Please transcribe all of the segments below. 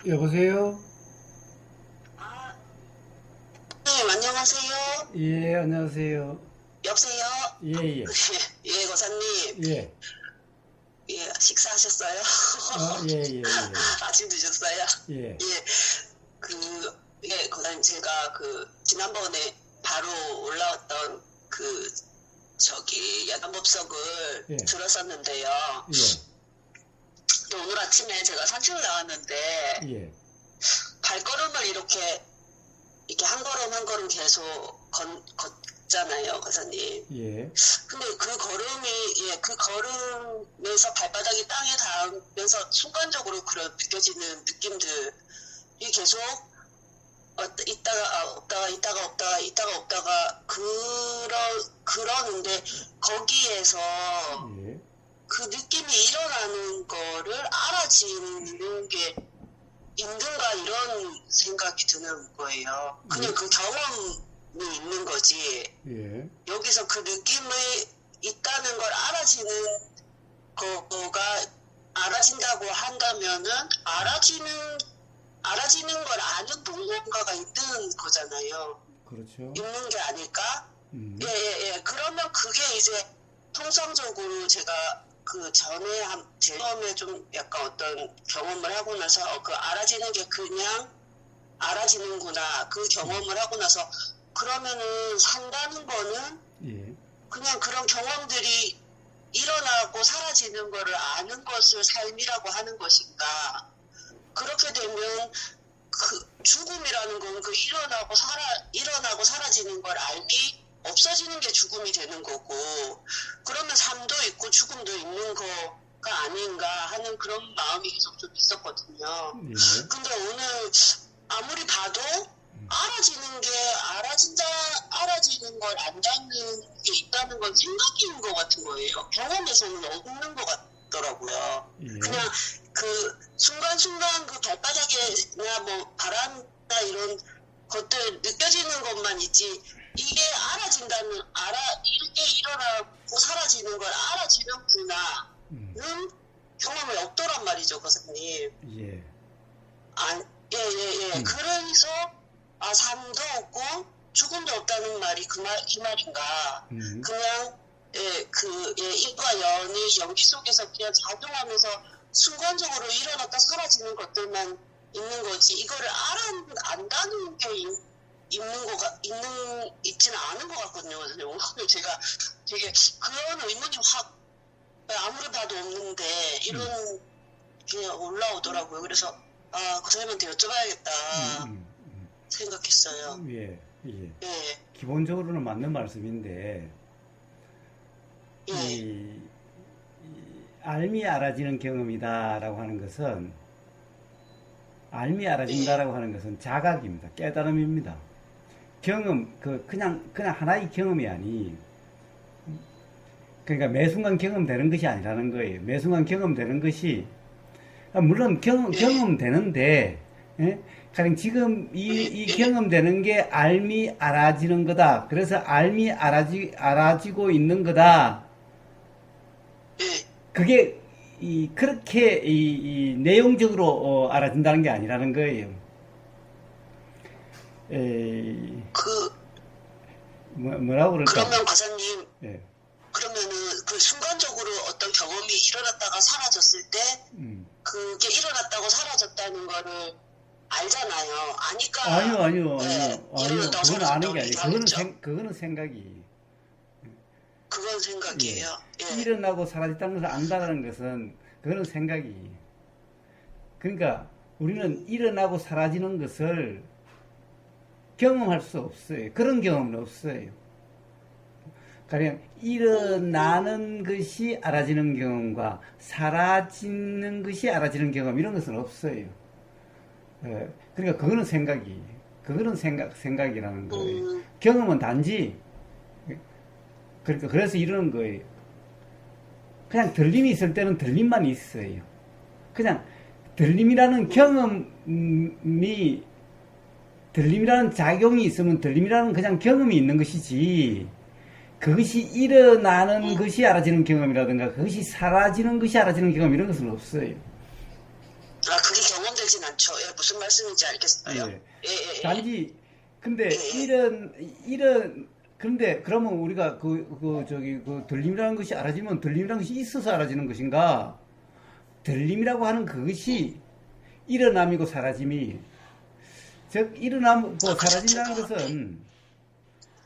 여보세요? 아, 네, 안녕하세요. 예, 안녕하세요. 여보세요? 예, 예, 예, 고사님. 예. 예, 식사하셨어요? 예, 예, 아침 드셨어요? 예, 예, 예, 예, 고사님, 제가 지난번에 바로 올라왔던 야간법석을 예, 들었었는데요. 예, 또 오늘 아침에 제가 산책을 나왔는데, 예, 발걸음을 이렇게 한 걸음 한 걸음 계속 걷잖아요, 고사님. 예, 근데 그 걸음에서 발바닥이 땅에 닿으면서 순간적으로 그런 느껴지는 느낌들이 계속 있다가 없다가 그러는데 거기에서 예, 그 느낌이 일어나는 거를 알아지는 게 있는가 이런 생각이 드는 거예요. 그냥 그 경험이 있는 거지. 예, 여기서 그 느낌이 있다는 걸 거가 알아진다고 한다면은 알아지는 걸 아는 무언가가 있는 거잖아요. 그렇죠. 있는 게 아닐까? 음, 예. 그러면 그게 이제 통상적으로 제가 처음에 좀 약간 어떤 경험을 하고 나서 그 알아지는 게 그냥 알아지는구나. 그 경험을 하고 나서 그러면은 산다는 거는 예, 그냥 그런 경험들이 일어나고 사라지는 거를 아는 것을 삶이라고 하는 것인가. 그렇게 되면 그 죽음이라는 건 그 일어나고 사라지는 걸 알기 없어지는 게 죽음이 되는 거고, 그러면 삶도 있고 죽음도 있는 거가 아닌가 하는 그런 마음이 계속 좀 있었거든요. 예, 근데 오늘 아무리 봐도 알아지는 걸 안다는 게 있다는 건 생각인 것 같은 거예요. 경험에서는 없는 것 같더라고요. 예, 그냥 그 순간순간 그 발바닥이나 뭐 바람이나 이런 것들 느껴지는 것만 있지, 이게 이게 일어나고 사라지는 걸 알아지는구나는 경험이 없더란 말이죠, 거사님. 예, 예. 그래서, 삶도 없고, 죽음도 없다는 말이 이 말인가. 그냥, 일과 연이 연기 속에서 그냥 작용하면서 순간적으로 일어났다 사라지는 것들만 있는 거지, 이거를 안다는 게 있지는 않은 것 같거든요. 오늘 제가 되게 그런 의문이 아무리 봐도 없는데, 이런 게 올라오더라고요. 그래서, 그 사람한테 여쭤봐야겠다 생각했어요. 예, 예. 예, 기본적으로는 맞는 말씀인데, 예, 이 알미 알아지는 경험이다라고 하는 것은, 알미 알아진다라고 하는 것은 자각입니다. 깨달음입니다. 경험, 그냥 하나의 경험이 아니, 그러니까 매 순간 경험되는 것이 아니라는 거예요. 매 순간 경험되는 것이, 물론 경험되는데, 예? 가령 지금 이 경험되는 게 알미 알아지는 거다. 그래서 알미 알아지고 있는 거다. 예. 그게 그렇게 내용적으로 알아진다는 게 아니라는 거예요. 그, 뭐라고 그럴까? 그러면 과사님, 예, 그러면은 그 순간적으로 어떤 경험이 일어났다가 사라졌을 때, 그게 일어났다고 사라졌다는 거를 알잖아요. 아니까, 아니요. 일어났다고 그건 아는 사라졌다고 게 아니에요. 얘기하겠죠. 그거는 생각이. 그건 예. 생각이에요. 예. 일어나고 사라졌다는 것을 안다는 것은, 그거는 생각이. 그러니까, 우리는 일어나고 사라지는 것을 경험할 수 없어요. 그런 경험은 없어요. 가령 일어나는 것이 알아지는 경험과 사라지는 것이 알아지는 경험, 이런 것은 없어요. 그러니까 그거는 생각이라는 거예요. 경험은 단지, 그러니까 그래서 이러는 거예요. 그냥 들림이 있을 때는 들림만 있어요. 그냥 들림이라는 들림이라는 작용이 있으면 들림이라는 그냥 경험이 있는 것이지, 그것이 일어나는 것이 알아지는 경험이라든가 그것이 사라지는 것이 알아지는 경험, 이런 것은 없어요. 그게 경험되진 않죠. 예, 무슨 무슨 말씀인지 알겠어요. 예. 예, 예, 예. 단지 근데 예. 이런 근데 그러면 우리가 들림이라는 것이 알아지면 들림이라는 것이 있어서 알아지는 것인가? 들림이라고 하는 그것이 일어남이고 사라짐이 즉 일어나고 사라진다는 것은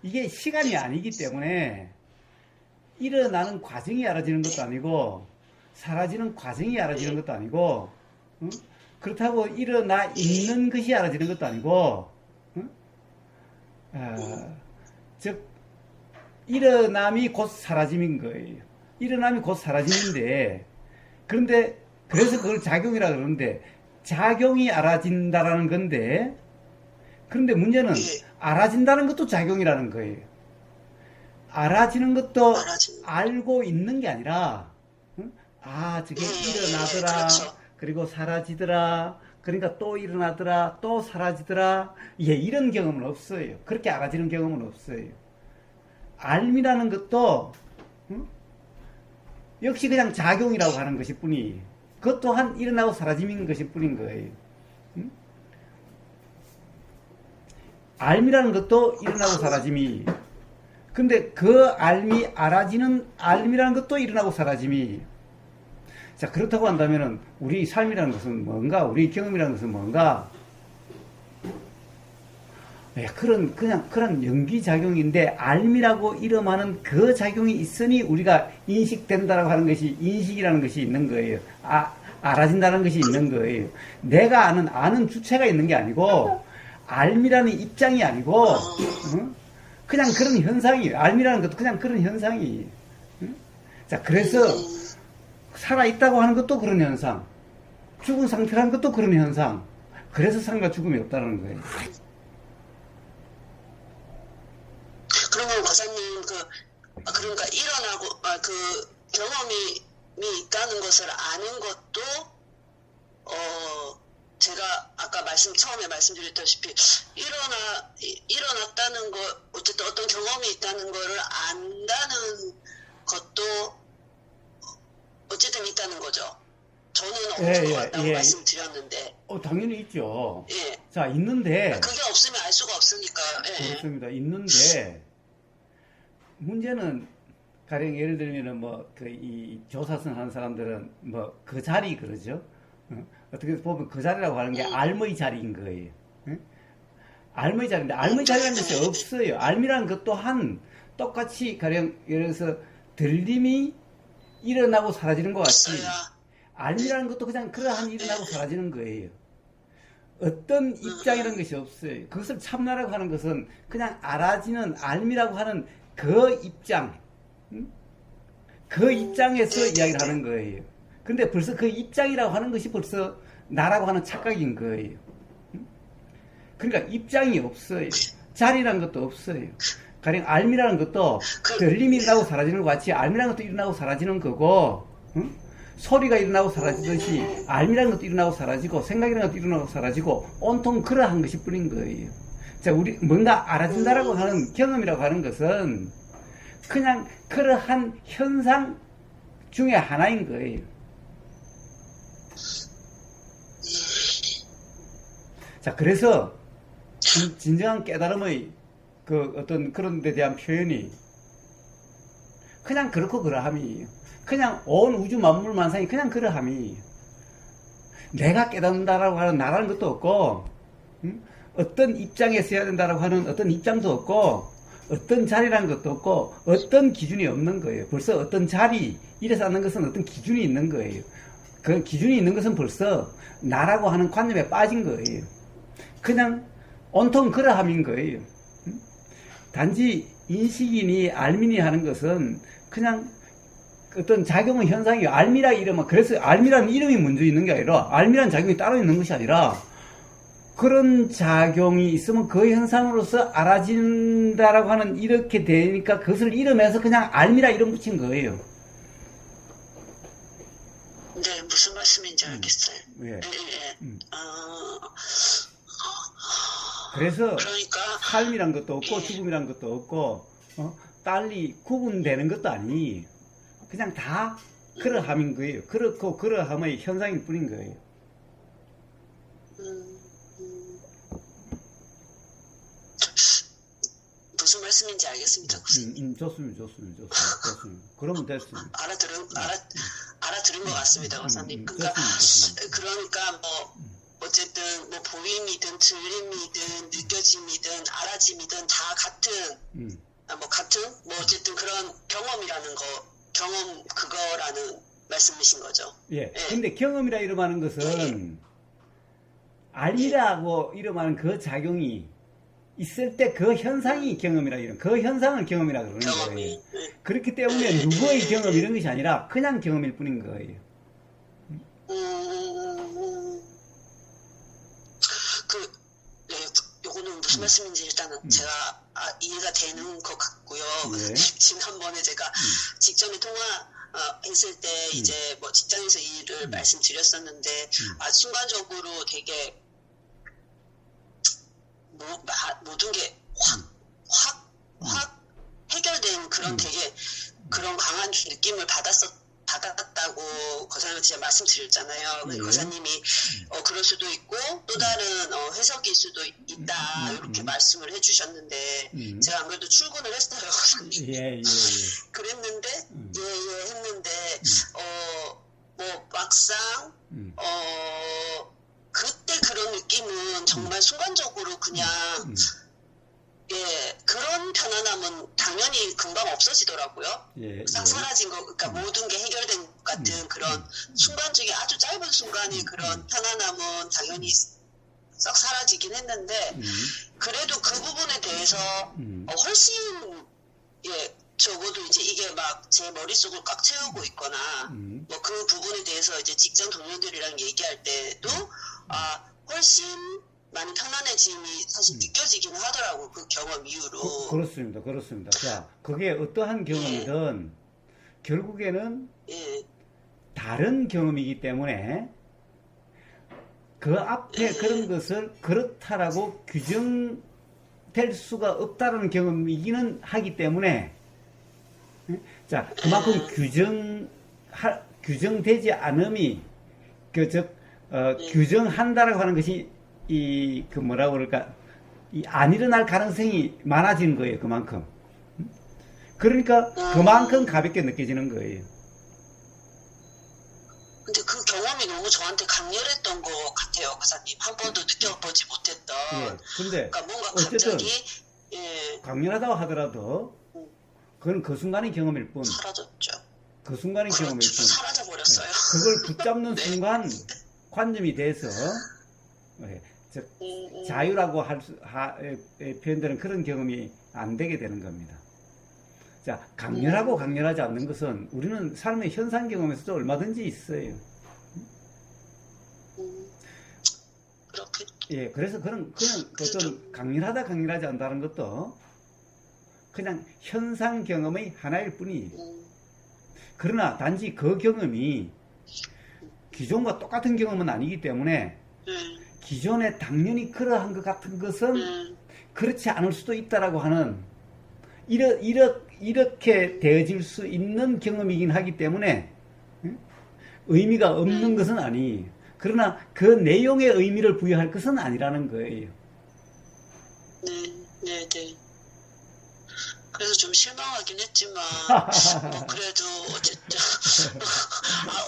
이게 시간이 아니기 때문에 일어나는 과정이 알아지는 것도 아니고 사라지는 과정이 알아지는 것도 아니고 응? 그렇다고 일어나 있는 것이 알아지는 것도 아니고 응? 즉 일어남이 곧 사라짐인 거예요. 일어남이 곧 사라짐인데 그런데 그래서 그걸 작용이라 그러는데 작용이 알아진다라는 건데 그런데 문제는 알아진다는 것도 작용이라는 거예요. 알아지는 것도 알고 있는 게 아니라 응? 아 저게 일어나더라 그렇죠. 그리고 사라지더라 그러니까 또 일어나더라 또 사라지더라 예 이런 경험은 없어요. 그렇게 알아지는 경험은 없어요. 알미라는 것도 응? 역시 그냥 작용이라고 하는 것일 뿐이 그것 또한 일어나고 사라짐인 것일 뿐인 거예요. 응? 알미라는 것도 일어나고 사라짐이 근데 그 알미라는 것도 일어나고 사라짐이 자 그렇다고 한다면은 우리 삶이라는 것은 뭔가 우리 경험이라는 것은 뭔가 예, 그런 연기작용인데 알미라고 이름하는 그 작용이 있으니 우리가 인식된다라고 하는 것이 인식이라는 것이 있는 거예요. 알아진다는 것이 있는 거예요. 내가 아는 주체가 있는 게 아니고 알미라는 입장이 아니고 그냥 그런 현상이에요. 알미라는 것도 그냥 그런 현상이에요. 자 그래서 살아있다고 하는 것도 그런 현상 죽은 상태라는 것도 그런 현상 그래서 삶과 죽음이 없다는 거예요. 그러면 과사님 그러니까 일어나고 경험이 있다는 것을 아는 것도 제가 아까 처음에 말씀드렸다시피 일어났다는 거 어쨌든 어떤 경험이 있다는 거를 안다는 것도 어쨌든 있다는 거죠. 저는 없는 것 같다고 말씀드렸는데. 당연히 있죠. 예. 자, 있는데. 그게 없으면 알 수가 없으니까. 예. 그렇습니다. 있는데, 문제는, 가령 예를 들면은 이 조사선 하는 사람들은 그 자리 그러죠. 어떻게 보면 그 자리라고 하는 게 알머의 자리인 거예요. 알머의 자리인데, 알머의 자리라는 것이 없어요. 알미라는 것 또한 똑같이 가령 예를 들어서 들림이 일어나고 사라지는 것 같이 알미라는 것도 그냥 그러한 일어나고 사라지는 거예요. 어떤 입장이라는 것이 없어요. 그것을 참나라고 하는 것은 그냥 알아지는 알미라고 하는 그 입장, 그 입장에서 이야기를 하는 거예요. 근데 벌써 그 입장이라고 하는 것이 벌써 나라고 하는 착각인 거예요. 그러니까 입장이 없어요. 자리라는 것도 없어요. 가령 알미라는 것도 들림이 일어나고 사라지는 것 같이 알미라는 것도 일어나고 사라지는 거고 소리가 일어나고 사라지듯이 알미라는 것도 일어나고 사라지고 생각이라는 것도 일어나고 사라지고 온통 그러한 것일 뿐인 거예요. 자, 우리 뭔가 알아진다라고 하는 경험이라고 하는 것은 그냥 그러한 현상 중에 하나인 거예요. 자, 그래서 진정한 깨달음의 어떤 그런 데 대한 표현이 그냥 그렇고 그러함이에요. 그냥 온 우주 만물 만상이 그냥 그러함이에요. 내가 깨닫는다라고 하는 나라는 것도 없고 어떤 입장에서 해야 된다라고 하는 어떤 입장도 없고 어떤 자리라는 것도 없고 어떤 기준이 없는 거예요. 벌써 어떤 자리 이래서 하는 것은 어떤 기준이 있는 거예요. 그 기준이 있는 것은 벌써 나라고 하는 관념에 빠진 거예요. 그냥 온통 그러함인 거예요. 단지 인식이니 알미니 하는 것은 그냥 어떤 작용의 현상이에요. 알미라 이름은 그래서 알미라는 이름이 먼저 있는 게 아니라 알미라는 작용이 따로 있는 것이 아니라 그런 작용이 있으면 그 현상으로서 알아진다라고 하는 이렇게 되니까 그것을 이름해서 그냥 알미라 이름 붙인 거예요. 네, 무슨 말씀인지 알겠어요. 예. 네. 그래서 그러니까 삶이란 것도 없고 죽음이란 것도 없고 딸리 구분되는 것도 아니 그냥 다 그러함인 거예요. 그렇고 그러함의 현상일 뿐인 거예요. 말씀인지 알겠습니다, 교수님. 좋습니다. 그러면 됐습니다. 알아들은 것 같습니다, 교수님. 그러니까 뭐 어쨌든 뭐 보임이든 들림이든 느껴짐이든 알아짐이든 다 같은 뭐 어쨌든 그런 경험이라는 거, 경험 그거라는 말씀이신 거죠. 예. 근데 경험이라 이름하는 것은 알미라고 이름하는 그 작용이 있을 때 그 현상이 경험이라 이름. 그 현상을 경험이라 그러는 거예요. 그렇기 때문에 누구의 경험 이런 것이 아니라 그냥 경험일 뿐인 거예요. 요거는 무슨 말씀인지 일단은 제가 이해가 되는 것 같고요. 예. 지난번에 제가 직전에 통화했을 때 이제 뭐 직장에서 일을 말씀드렸었는데 순간적으로 되게 모든 게 확 해결된 그런 되게 그런 강한 느낌을 받았다고 거사님한테 제가 말씀드렸잖아요. 예. 거사님이 그럴 수도 있고 또 다른 해석일 수도 있다 이렇게 말씀을 해주셨는데 제가 안 그래도 출근을 했어요, 거사님. 예. 그랬는데 했는데 뭐 막상 그때 그런 느낌은 정말 순간적으로 그냥 그런 편안함은 당연히 금방 없어지더라고요. 싹 사라진 거, 그러니까 모든 게 해결된 것 같은 그런 순간적인 아주 짧은 순간의 그런 편안함은 당연히 싹 사라지긴 했는데 그래도 그 부분에 대해서 훨씬 적어도 이제 이게 막 제 머릿속을 꽉 채우고 있거나 뭐 그 부분에 대해서 이제 직장 동료들이랑 얘기할 때도 훨씬 많이 편안해짐이 사실 느껴지긴 하더라고, 그 경험 이후로. 그렇습니다. 자, 그게 어떠한 경험이든 결국에는 다른 경험이기 때문에 그 앞에 그런 것을 그렇다라고 규정될 수가 없다는 경험이기는 하기 때문에 자, 그만큼 규정되지 않음이 규정한다라고 하는 것이 뭐라고 그럴까, 안 일어날 가능성이 많아지는 거예요, 그만큼. 그러니까, 그만큼 가볍게 느껴지는 거예요. 근데 그 경험이 너무 저한테 강렬했던 것 같아요, 과사님. 한 번도 느껴보지 못했던. 근데, 그러니까 뭔가 어쨌든, 갑자기, 강렬하다고 하더라도, 그건 그 순간의 경험일 뿐. 사라졌죠. 그 순간의 경험일 뿐. 사라져버렸어요. 그걸 붙잡는 순간, 관념이 돼서, 즉 자유라고 표현되는 그런 경험이 안 되게 되는 겁니다. 자, 강렬하고 강렬하지 않는 것은 우리는 삶의 현상 경험에서도 얼마든지 있어요. 그렇겠죠. 그래서 그냥 어떤 강렬하다 강렬하지 않다는 것도 그냥 현상 경험의 하나일 뿐이에요. 그러나 단지 그 경험이 기존과 똑같은 경험은 아니기 때문에 기존에 당연히 그러한 것 같은 것은 그렇지 않을 수도 있다라고 하는 이렇게 되어질 수 있는 경험이긴 하기 때문에 의미가 없는 것은 아니에요. 그러나 그 내용의 의미를 부여할 것은 아니라는 거예요. 네. 그래서 좀 실망하긴 했지만 뭐 그래도 어쨌든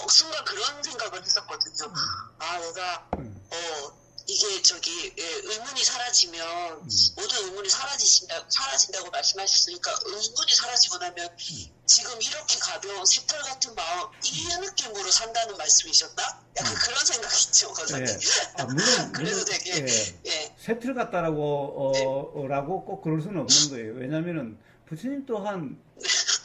순간 그런 생각을 했었거든요. 내가 이게 의문이 사라지면 모든 의문이 사라진다고 말씀하셨으니까 의문이 사라지고 나면 지금 이렇게 가벼운 새털 같은 마음 이 느낌으로 산다는 말씀이셨나? 약간 그런 생각 있죠, 거사님. 그래서 되게 새털 같다라고 라고 꼭 그럴 수는 없는 거예요. 왜냐면은 부처님 또한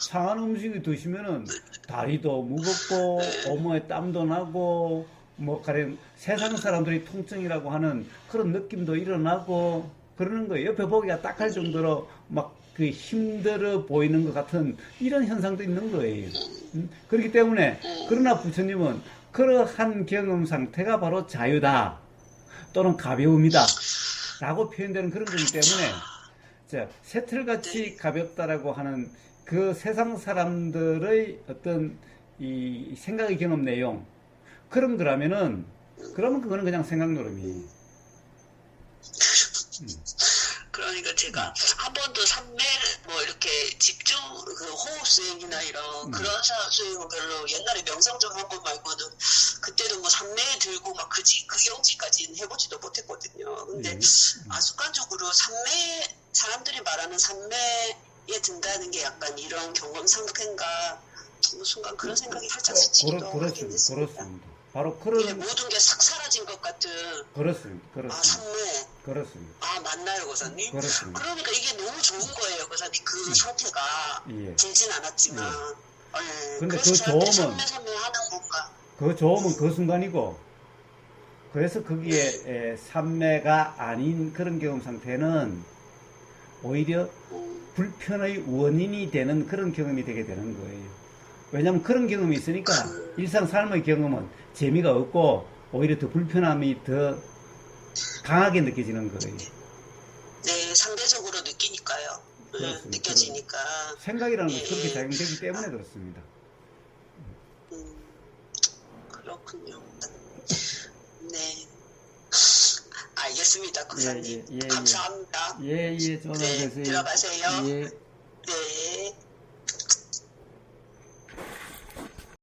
상한 음식을 드시면은 다리도 무겁고 온몸에 땀도 나고 뭐 가령 세상 사람들이 통증이라고 하는 그런 느낌도 일어나고 그러는 거예요. 옆에 보기가 딱 할 정도로 막 그 힘들어 보이는 것 같은 이런 현상도 있는 거예요. 그렇기 때문에 그러나 부처님은 그러한 경험 상태가 바로 자유다 또는 가벼움이다 라고 표현되는 그런 거기 때문에 자, 새털같이 가볍다라고 하는 그 세상 사람들의 어떤 이 생각의 경험 내용 그런 거라면은 그러면 그거는 그냥 생각 노름이에요. 그러니까 제가 한 번도 이렇게 집중 그 호흡 수행이나 이런 그런 수행은 별로 옛날에 명상적 한 번 말고는 그때도 뭐 산매에 들고 막 그 경지까지는 해보지도 못했거든요. 근데 습관적으로 산매 사람들이 말하는 산매에 든다는 게 약간 이런 경험 상태인가 순간 그런 생각이 살짝 스치기도 하긴 했습니다. 그렇습니다. 바로 그런 이게 모든 게 싹 사라진 것 같은 그렇습니다. 산매. 그렇습니다. 맞나요, 고사님? 그렇습니다. 그러니까 이게 너무 좋은 거예요, 고사님. 그 상태가 예. 들진 않았지만. 예. 근데 그래서 그 저한테 좋음은 산매 하는 건가? 그 좋음은 그 순간이고, 그래서 거기에 산매가 아닌 그런 경험 상태는 오히려 불편의 원인이 되는 그런 경험이 되게 되는 거예요. 왜냐하면 그런 경험이 있으니까 일상 삶의 경험은 재미가 없고 오히려 더 불편함이 더 강하게 느껴지는 거예요. 네, 상대적으로 느끼니까요. 그렇습니다. 느껴지니까. 생각이라는 건 예, 그렇게 예. 작용되기 때문에 그렇습니다. 그렇군요. 네. 알겠습니다, 고사님. 예. 감사합니다. 예, 좋은 하루 네, 되세요. 들어가세요. 예. 네.